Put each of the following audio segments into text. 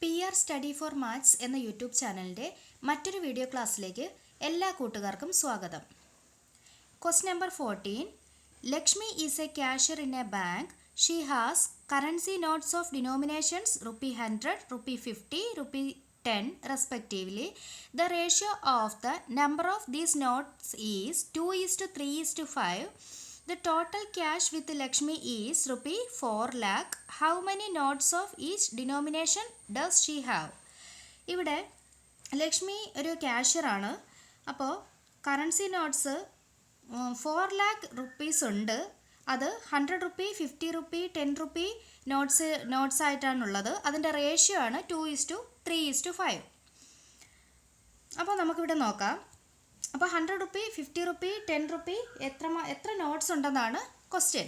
PR Study for Maths എന്ന YouTube ചാനലിൻ്റെ മറ്റൊരു വീഡിയോ ക്ലാസ്സിലേക്ക് എല്ലാ കൂട്ടുകാർക്കും സ്വാഗതം. Question number 14. Lakshmi is a cashier in a bank. She has currency notes of denominations rupee 100, rupee 50, rupee 10 respectively. The ratio of the number of these notes is 2:3:5. The total cash with Lakshmi is rupee 4 lakh. How many notes of each denomination does she have? ഇവിടെ ലക്ഷ്മി ഒരു ക്യാഷ്യറാണ്. അപ്പോൾ currency notes 4 lakh rupees ഉണ്ട്. അത് 100 rupee, 50 rupee, 10 rupee notes ആയിട്ടാണുള്ളത്. അതിൻ്റെ ratio ആണ് 2:3:5. അപ്പോൾ നമുക്കിവിടെ നോക്കാം. അപ്പോൾ 100 റുപ്പി, 50 റുപ്പി, 10 റുപ്പി എത്ര നോട്ട്സ് ഉണ്ടെന്നാണ് ക്വസ്റ്റ്യൻ.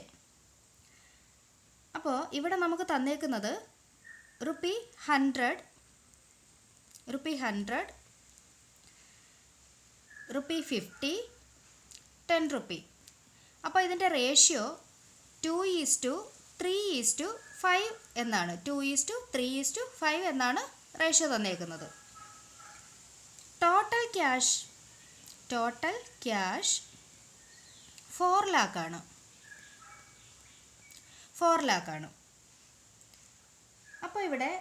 അപ്പോൾ ഇവിടെ നമുക്ക് തന്നേക്കുന്നത് റുപ്പി 100, റുപ്പി 50, 10 റുപ്പി. അപ്പോൾ ഇതിൻ്റെ റേഷ്യോ 2:3:5 എന്നാണ്. 2:3:5 എന്നാണ് റേഷ്യോ തന്നേക്കുന്നത്. ടോട്ടൽ ക്യാഷ് 4 lakh ആണ്. 4 lakh ആണ്. അപ്പോൾ ഇവിടെ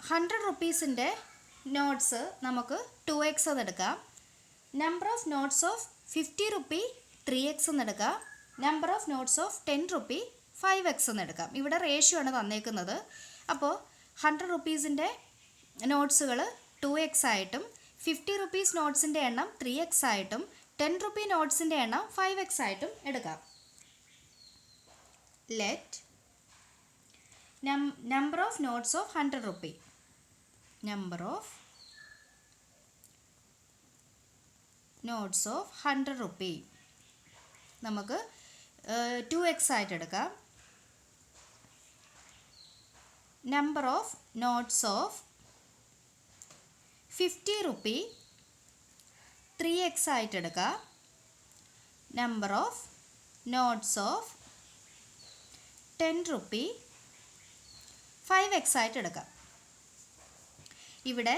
100 റുപ്പീസിൻ്റെ നോട്ട്സ് നമുക്ക് 2x എന്നെടുക്കാം. Number of notes of 50 rupee 3x എന്നെടുക്കാം. Number of notes of 10 rupee 5x എന്നെടുക്കാം. ഇവിടെ റേഷ്യോ ആണ് തന്നേക്കുന്നത്. അപ്പോൾ 100 റുപ്പീസിൻ്റെ നോട്ട്സുകൾ 2x ആയിട്ടും 50 റുപ്പീസ് നോട്ട്സിൻ്റെ എണ്ണം 3x ആയിട്ടും 10 റുപ്പി നോട്ട്സിൻ്റെ എണ്ണം 5x ആയിട്ടും എടുക്കാം. Let number of notes of 100 rupee, number of notes of 100 rupee നമുക്ക് 2x ആയിട്ട് എടുക്കാം. Number of notes of 50 rupee 3x ആയിട്ട് എടുക്കാം. Number of notes of 10 rupee 5x ആയിട്ട് എടുക്കാം. ഇവിടെ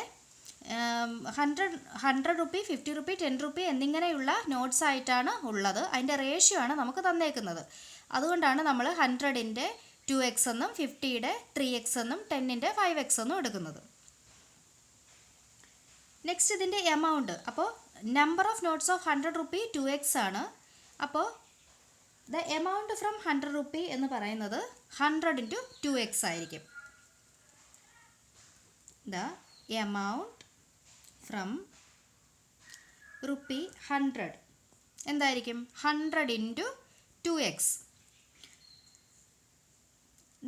100 റുപ്പി, 50 റുപ്പി, 10 റുപ്പി എന്നിങ്ങനെയുള്ള നോട്ട്സ് ആയിട്ടാണ് ഉള്ളത്. അതിൻ്റെ റേഷ്യോ ആണ് നമുക്ക് തന്നേക്കുന്നത്. അതുകൊണ്ടാണ് നമ്മൾ 100ൻ്റെ 2x എന്നും 50യുടെ 3x എന്നും 10ൻ്റെ 5x എന്നും എടുക്കുന്നത്. നെക്സ്റ്റ് ഇതിൻ്റെ എമൗണ്ട്. അപ്പോൾ number of notes of 100 rupee 2x ആണ്. അപ്പോൾ ദ എമൗണ്ട് ഫ്രം 100 റുപ്പി എന്ന് പറയുന്നത് 100 × 2x ആയിരിക്കും. ദ എമൗണ്ട് ഫ്രം റുപ്പി 100 എന്തായിരിക്കും? 100 × 2x.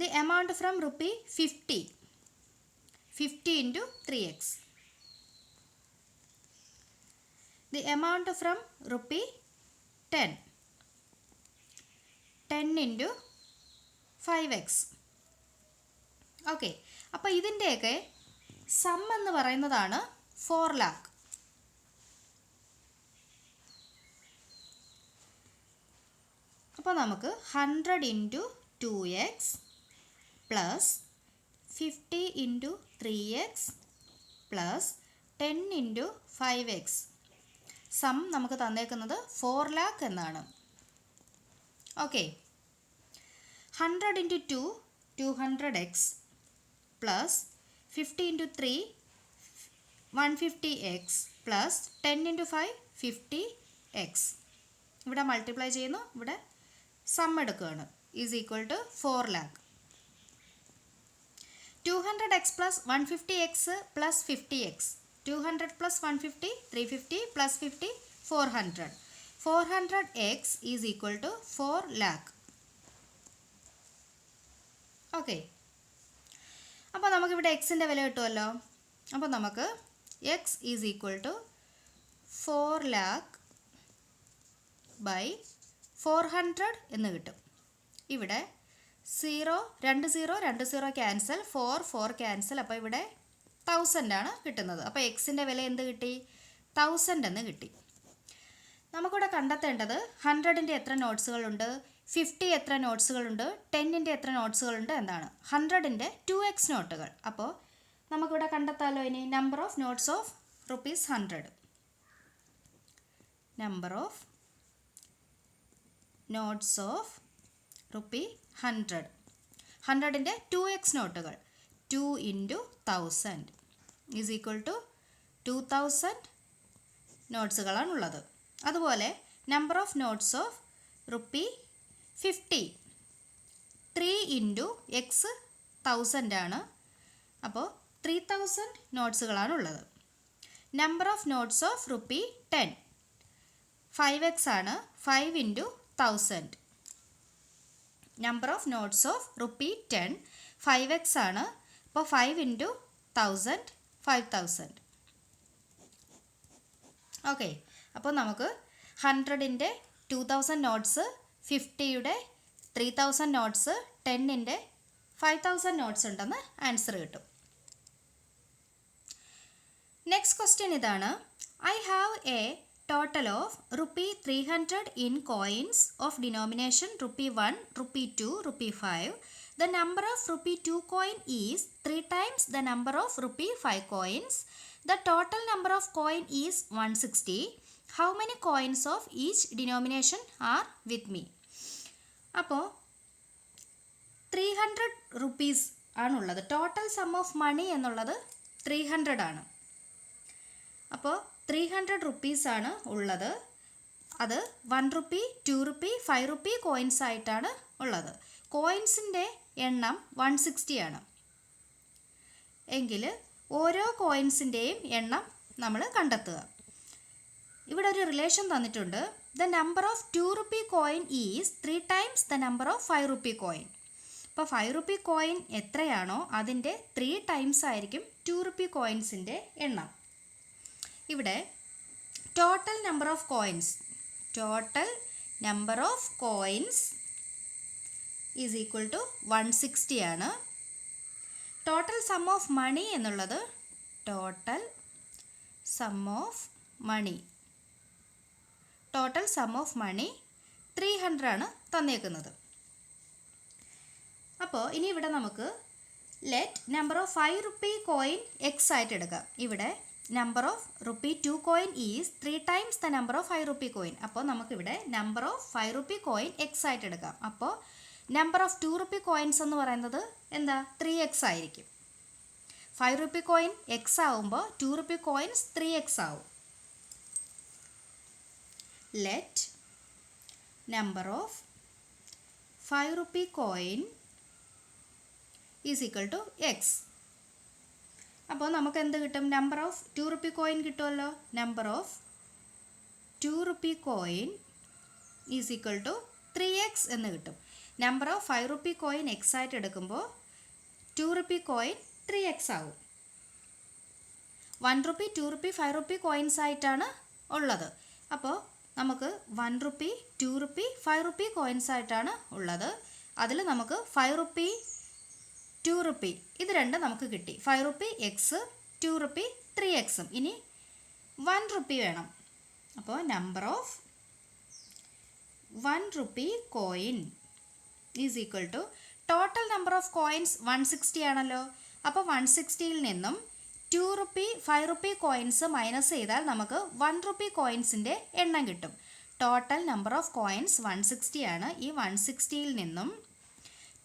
The amount from rupee 50 × 3x. The amount from rupee 10 × 5x. Okay, അപ്പോൾ ഇതിൻ്റെയൊക്കെ സം എന്ന് പറയുന്നതാണ് 4 lakh. അപ്പോൾ നമുക്ക് 100 × 2x plus 50 × 3x plus 10 × 5x. Some നമുക്ക് തന്നേക്കുന്നത് 4 lakh എന്നാണ്. Okay, 100 × 2 200x plus 50 × 3 150x plus 10 × 5 50x. ഇവിടെ മൾട്ടിപ്ലൈ ചെയ്യുന്നു, ഇവിടെ സം എടുക്കുകയാണ്. Is equal to 4 lakh. 200x plus 150x plus 50x. 200 plus 150 350 plus 50 400. 400x is equal to 4 lakh. Okay, അപ്പോൾ നമുക്കിവിടെ എക്സിൻ്റെ വില കിട്ടുമല്ലോ. അപ്പോൾ നമുക്ക് x is equal to 4 lakh by 400 എന്ന് കിട്ടും. ഇവിടെ 2 ക്യാൻസൽ, 4 ക്യാൻസൽ. അപ്പോൾ ഇവിടെ 1000 ആണ് കിട്ടുന്നത്. അപ്പോൾ എക്സിൻ്റെ വില എന്ത് കിട്ടി? 1000 എന്ന് കിട്ടി. നമുക്കിവിടെ കണ്ടെത്തേണ്ടത് 100ൻ്റെ എത്ര നോട്ട്സുകളുണ്ട്, 50 എത്ര നോട്ട്സുകളുണ്ട്, 10ൻ്റെ എത്ര നോട്ട്സുകളുണ്ട് എന്നാണ്. 100ൻ്റെ 2x നോട്ടുകൾ. അപ്പോൾ നമുക്കിവിടെ കണ്ടെത്താമല്ലോ ഇനി number of notes of ₹100. Number of notes of ₹100. 100ൻ്റെ 2x നോട്ടുകൾ 2 × 1000 ഈസ് ഈക്വൽ ടു 2000 നോട്ട്സുകളാണുള്ളത്. അതുപോലെ number of notes of ₹50 3 × x 1000 ആണ്. അപ്പോൾ 3000 നോട്ട്സുകളാണുള്ളത്. Number of notes of ₹10 5x ആണ്. 5 × 1000. Number of notes of ₹10 5x ആണ്. അപ്പോൾ 5 × 1000 5000. ഓക്കെ, അപ്പോൾ നമുക്ക് 100ൻ്റെ 2000 നോട്ട്സ്, 50യുടെ 3000 നോട്ട്സ്, 10ൻ്റെ 5000 നോട്ട്സ് ഉണ്ടെന്ന് ആൻസർ കിട്ടും. നെക്സ്റ്റ് ക്വസ്റ്റ്യൻ ഇതാണ്. I have A total of ₹300 in coins of denomination ₹1, ₹2, ₹5. The number of ₹2 coin is 3 times the number of ₹5 coins. The total number of coin is 160. How many coins of each denomination are with me? അപ്പോൾ 300 rupees ആണുള്ളത്. Total sum of മണി എന്നുള്ളത് 300 ആണ്. അപ്പോൾ 300 rupees ആണ് ഉള്ളത്. അത് 1 rupee, 2 rupee, 5 rupee coins ആയിട്ടാണ് ഉള്ളത്. കോയിൻസിൻ്റെ എണ്ണം 160 ആണ്. എങ്കിൽ ഓരോ കോയിൻസിൻ്റെയും എണ്ണം നമ്മൾ കണ്ടെത്തുക. ഇവിടെ ഒരു റിലേഷൻ തന്നിട്ടുണ്ട്. The number of 2 rupee coin is 3 times the number of 5 rupee coin. അപ്പോൾ 5 rupee കോയിൻ എത്രയാണോ അതിൻ്റെ 3 times ആയിരിക്കും 2 rupee കോയിൻസിൻ്റെ എണ്ണം. ഇവിടെ total number of coins is equal to 160 ആണ്. ടോട്ടൽ സം ഓഫ് മണി എന്നുള്ളത് ടോട്ടൽ സം ഓഫ് മണി 300 ആണ് തന്നേക്കുന്നത്. അപ്പോൾ ഇനി ഇവിടെ നമുക്ക് let number of 5 rupee coin x ആയിട്ട് എടുക്കാം. ഇവിടെ number of ₹2 coin is 3 times the number of 5 rupee coin. അപ്പോൾ നമുക്കിവിടെ number of 5 rupee coin x ആയിട്ട് എടുക്കാം. അപ്പോൾ നമ്പർ ഓഫ് 2 rupee കോയിൻസ് എന്ന് പറയുന്നത് എന്താ 3x ആയിരിക്കും. 5 rupee കോയിൻ എക്സ് ആവുമ്പോൾ 2 rupee കോയിൻസ് 3x ആവും. Let number of 5 rupee coin is equal to x. അപ്പോൾ നമുക്ക് എന്ത് കിട്ടും? നമ്പർ ഓഫ് 2 rupee കോയിൻ കിട്ടുമല്ലോ. Number of 2 rupee coin is equal to 3x എന്ന് കിട്ടും. Number of 5 rupee coin x ആയിട്ട് എടുക്കുമ്പോൾ 2 rupee കോയിൻ 3x ആവും. 1 rupee, 2 rupee, 5 rupee കോയിൻസ് ആയിട്ടാണ് ഉള്ളത്. അപ്പോൾ നമുക്ക് 1 rupee, 2 rupee, 5 rupee കോയിൻസ് ആയിട്ടാണ് ഉള്ളത്. അതിൽ നമുക്ക് 5 rupee, 2 rupee ഇത് രണ്ടും നമുക്ക് കിട്ടി. 5 rupee എക്സ്, 2 rupee 3x. ഇനി 1 rupee വേണം. അപ്പോൾ number of 1 rupee coin is equal to total number of coins 160 ആണല്ലോ. അപ്പോൾ 160ൽ നിന്നും 2 rupee, 5 rupee കോയിൻസ് മൈനസ് ചെയ്താൽ നമുക്ക് 1 rupee കോയിൻസിൻ്റെ എണ്ണം കിട്ടും. ടോട്ടൽ നമ്പർ ഓഫ് കോയിൻസ് 160 ആണ്. ഈ 160ൽ നിന്നും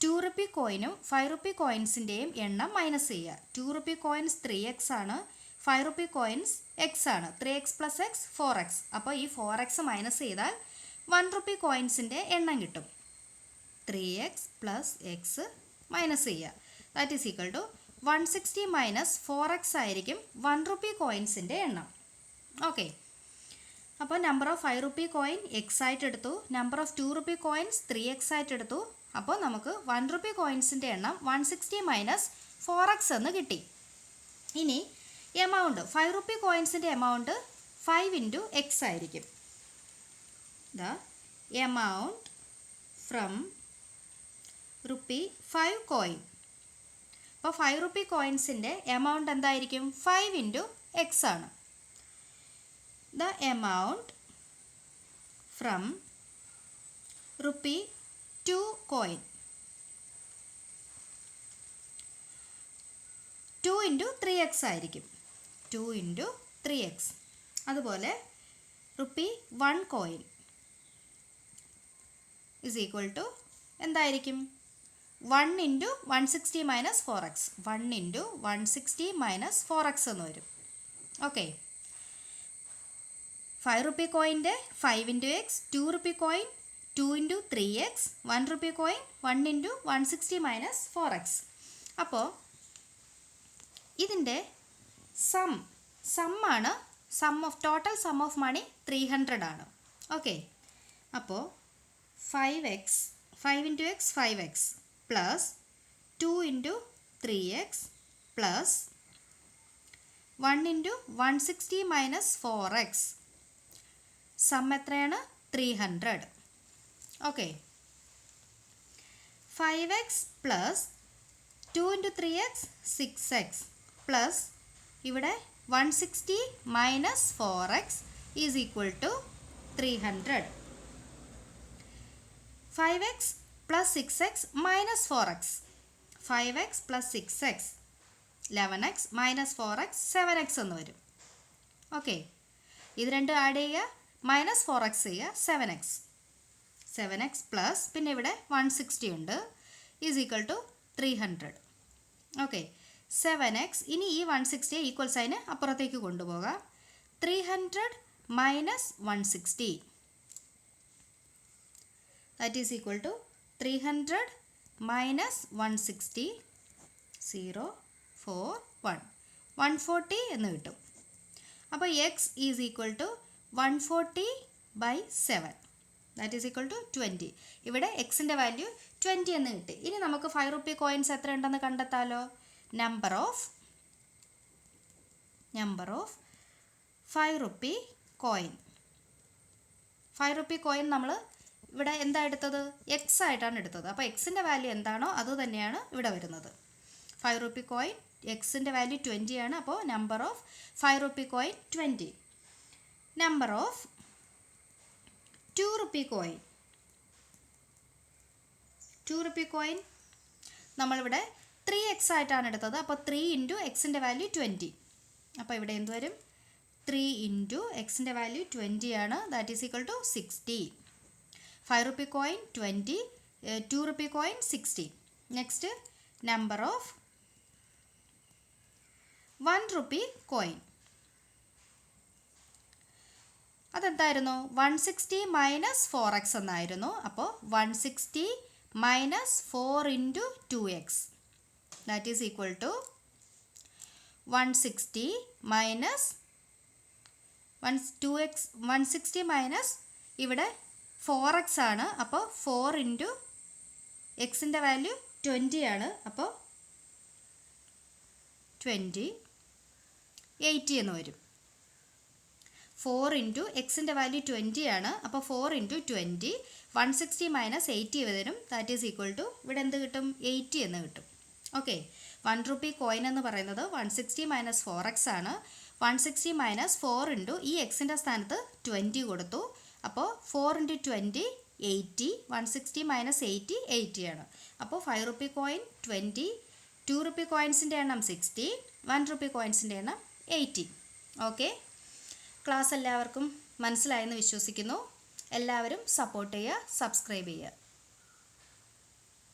2 rupee കോയിനും 5 rupee കോയിൻസിൻ്റെയും എണ്ണം മൈനസ് ചെയ്യുക. 2 rupee കോയിൻസ് 3x ആണ്. 5 rupee കോയിൻസ് എക്സ് ആണ്. 3x + x 4x. അപ്പോൾ ഈ 4x മൈനസ് ചെയ്താൽ 1 rupee കോയിൻസിൻ്റെ എണ്ണം കിട്ടും. 3x + x മൈനസ് ചെയ്യുക. That is equal to 160 - 4x ആയിരിക്കും 1 rupee കോയിൻസിൻ്റെ എണ്ണം. ഓക്കെ, അപ്പോൾ number of 5 rupee coin x ആയിട്ട് എടുത്തു. Number of 2 rupee coins 3x ആയിട്ട് എടുത്തു. അപ്പോൾ നമുക്ക് 1 rupee കോയിൻസിൻ്റെ എണ്ണം 160 - 4x എന്ന് കിട്ടി. ഇനി എമൗണ്ട് 5 rupee കോയിൻസിൻ്റെ എമൗണ്ട് 5 × x ആയിരിക്കും. The amount from ₹5 coin. അപ്പോൾ 5 rupee കോയിൻസിൻ്റെ എമൗണ്ട് എന്തായിരിക്കും? 5 × x ആണ്. The amount from ₹2 coin. 2 into 3x ആയിരിക്കും. 2 ഇൻറ്റു 3x. അതുപോലെ rupee 1 coin is equal to എന്തായിരിക്കും? 1 into 160 minus 4x. 1 into 160 minus 4x എന്ന് വരും. ഓക്കെ. 5 റുപ്പി കോയിൻ്റെ 5 into x, 2 rupee coin 2 into 3x, 1 rupee coin 1 into 160 minus 4x. അപ്പോൾ ഇതിൻ്റെ സമ്മാണ് total sum of money 300 ആണ്. ഓക്കെ. അപ്പോൾ 5 into x 5x plus 2 into 3x plus 1 into 160 minus 4x. Sum എത്രയാണ്? 300. Okay. 5x plus 2 into 3x 6x plus ഇവിടെ 160 minus 4x is equal to 300. 5x plus 6x minus 4x. 5x plus 6x 11x minus 4x 7x എന്ന് വരും. Okay. ഇത് രണ്ടും add ചെയ്യുക, minus 4x ചെയ്യുക, 7x. 7x plus പിന്നെ ഇവിടെ 160 ഉണ്ട് is equal to 300. Okay. 7x ഇനി ഈ 160 ഈക്വൽ സൈന് അപ്പുറത്തേക്ക് കൊണ്ടുപോകാം. 300 minus 160 that is equal to 300 minus 160 0 4 1 140 എന്ന് കിട്ടും. അപ്പോൾ x is equal to 140/7 that is equal to 20. ഇവിടെ എക്സിൻ്റെ വാല്യൂ 20 എന്ന് കിട്ടി. ഇനി നമുക്ക് 5 റുപ്പി കോയിൻസ് എത്ര ഉണ്ടെന്ന് കണ്ടെത്താലോ. Number of 5 rupee coin. 5 rupee coin നമ്മൾ ഇവിടെ എന്താ എടുത്തത്? എക്സ് ആയിട്ടാണ് എടുത്തത്. അപ്പോൾ എക്സിൻ്റെ വാല്യൂ എന്താണോ അത് തന്നെയാണ് ഇവിടെ വരുന്നത്. 5 റുപ്പി കോയിൻ എക്സിൻ്റെ വാല്യൂ 20 ആണ്. അപ്പോൾ number of 5 rupee coin 20. Number of 2 rupee coin. 2 rupee coin നമ്മളിവിടെ 3x ആയിട്ടാണ് എടുത്തത്. അപ്പോൾ 3 ഇൻറ്റു എക്സിൻ്റെ വാല്യൂ 20. അപ്പോൾ ഇവിടെ എന്ത് വരും? 3 ഇൻറ്റു എക്സിൻ്റെ വാല്യൂ 20 ആണ്. That is equal to 60. 5 rupee coin 20, 2 rupee coin 60. Next number of 1 rupee coin. അതെന്തായിരുന്നു? 160 മൈനസ് 4x എന്നായിരുന്നു. അപ്പോൾ 160 minus 4 into 2x that is equal to 160 minus 160 minus ഇവിടെ 4x ആണ്. അപ്പോൾ 4 ഇൻറ്റു എക്സിൻ്റെ വാല്യൂ 20 ആണ്. അപ്പോൾ 20 80 എന്ന് വരും. 4 ഇൻറ്റു എക്സിൻ്റെ വാല്യൂ 20 ആണ്. അപ്പോൾ 4 ഇൻറ്റു 20 160 മൈനസ് 80 വരും. ദാറ്റ് ഈസ് ഈക്വൽ ടു ഇവിടെ എന്ത് കിട്ടും? 80 എന്ന് കിട്ടും. ഓക്കെ. 1 റുപ്പി കോയിൻ എന്ന് പറയുന്നത് 160 മൈനസ് 4x ആണ്. 160 മൈനസ് 4 ഇൻറ്റു ഈ എക്സിൻ്റെ സ്ഥാനത്ത് 20 കൊടുത്തു. അപ്പോൾ 4 ഇൻറ്റു 20 80. 160 മൈനസ് 80 80 ആണ്. അപ്പോൾ 5 റുപ്പി കോയിൻ 20, 2 റുപ്പി കോയിൻസിൻ്റെ എണ്ണം 60, 1 റുപ്പി കോയിൻസിൻ്റെ എണ്ണം 80. ഓക്കെ. ക്ലാസ് എല്ലാവർക്കും മനസ്സിലായെന്ന് വിശ്വസിക്കുന്നു. എല്ലാവരും സപ്പോർട്ട് ചെയ്യുക, സബ്സ്ക്രൈബ് ചെയ്യുക.